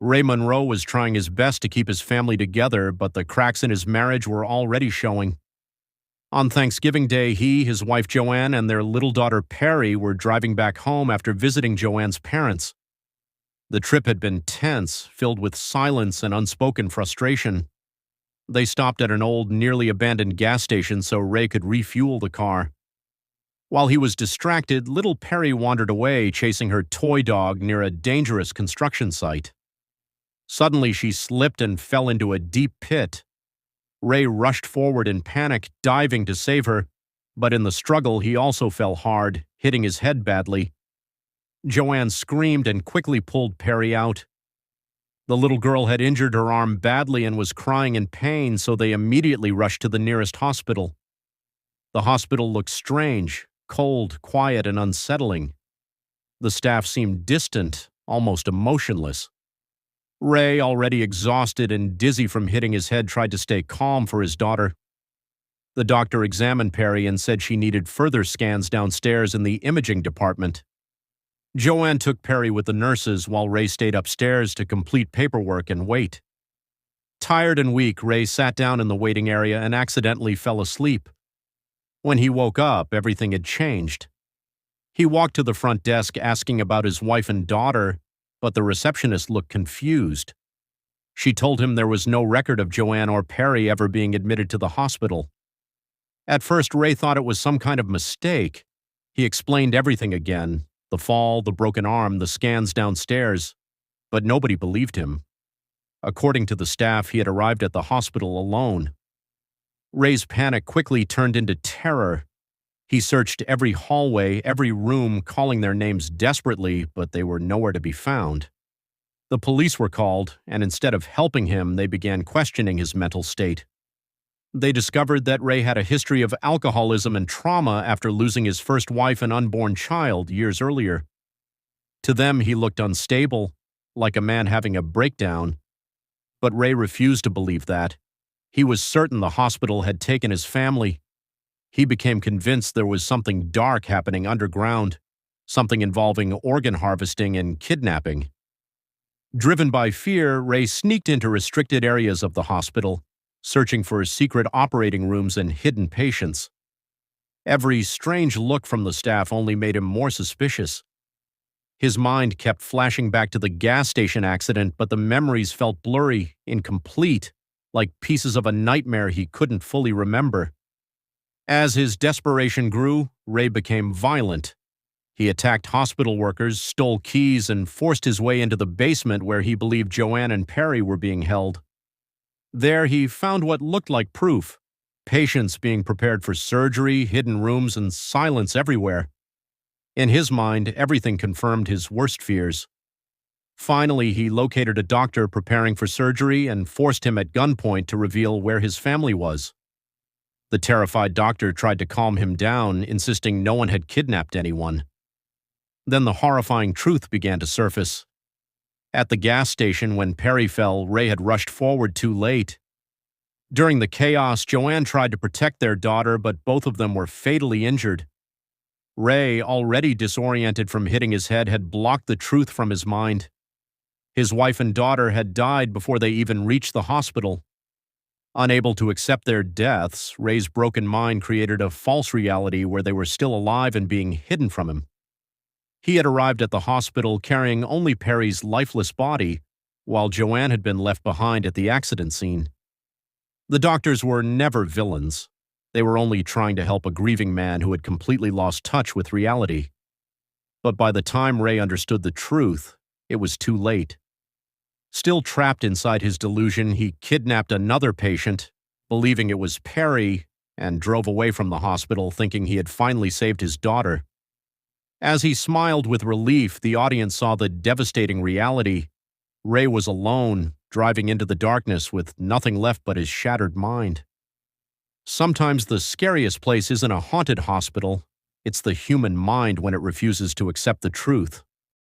Ray Monroe was trying his best to keep his family together, but the cracks in his marriage were already showing. On Thanksgiving Day, he, his wife Joanne, and their little daughter Perry were driving back home after visiting Joanne's parents. The trip had been tense, filled with silence and unspoken frustration. They stopped at an old, nearly abandoned gas station so Ray could refuel the car. While he was distracted, little Perry wandered away, chasing her toy dog near a dangerous construction site. Suddenly, she slipped and fell into a deep pit. Ray rushed forward in panic, diving to save her, but in the struggle, he also fell hard, hitting his head badly. Joanne screamed and quickly pulled Perry out. The little girl had injured her arm badly and was crying in pain, so they immediately rushed to the nearest hospital. The hospital looked strange, cold, quiet, and unsettling. The staff seemed distant, almost emotionless. Ray, already exhausted and dizzy from hitting his head, tried to stay calm for his daughter. The doctor examined Perry and said she needed further scans downstairs in the imaging department. Joanne took Perry with the nurses while Ray stayed upstairs to complete paperwork and wait. Tired and weak, Ray sat down in the waiting area and accidentally fell asleep. When he woke up, everything had changed. He walked to the front desk asking about his wife and daughter, but the receptionist looked confused. She told him there was no record of Joanne or Perry ever being admitted to the hospital. At first, Ray thought it was some kind of mistake. He explained everything again, the fall, the broken arm, the scans downstairs, but nobody believed him. According to the staff, he had arrived at the hospital alone. Ray's panic quickly turned into terror. He searched every hallway, every room, calling their names desperately, but they were nowhere to be found. The police were called, and instead of helping him, they began questioning his mental state. They discovered that Ray had a history of alcoholism and trauma after losing his first wife and unborn child years earlier. To them, he looked unstable, like a man having a breakdown. But Ray refused to believe that. He was certain the hospital had taken his family. He became convinced there was something dark happening underground, something involving organ harvesting and kidnapping. Driven by fear, Ray sneaked into restricted areas of the hospital, searching for secret operating rooms and hidden patients. Every strange look from the staff only made him more suspicious. His mind kept flashing back to the gas station accident, but the memories felt blurry, incomplete, like pieces of a nightmare he couldn't fully remember. As his desperation grew, Ray became violent. He attacked hospital workers, stole keys, and forced his way into the basement where he believed Joanne and Perry were being held. There he found what looked like proof: patients being prepared for surgery, hidden rooms, and silence everywhere. In his mind, everything confirmed his worst fears. Finally, he located a doctor preparing for surgery and forced him at gunpoint to reveal where his family was. The terrified doctor tried to calm him down, insisting no one had kidnapped anyone. Then the horrifying truth began to surface. At the gas station, when Perry fell, Ray had rushed forward too late. During the chaos, Joanne tried to protect their daughter, but both of them were fatally injured. Ray, already disoriented from hitting his head, had blocked the truth from his mind. His wife and daughter had died before they even reached the hospital. Unable to accept their deaths, Ray's broken mind created a false reality where they were still alive and being hidden from him. He had arrived at the hospital carrying only Perry's lifeless body, while Joanne had been left behind at the accident scene. The doctors were never villains. They were only trying to help a grieving man who had completely lost touch with reality. But by the time Ray understood the truth, it was too late. Still trapped inside his delusion, he kidnapped another patient, believing it was Perry, and drove away from the hospital thinking he had finally saved his daughter. As he smiled with relief, the audience saw the devastating reality. Ray was alone, driving into the darkness with nothing left but his shattered mind. Sometimes the scariest place isn't a haunted hospital, it's the human mind when it refuses to accept the truth.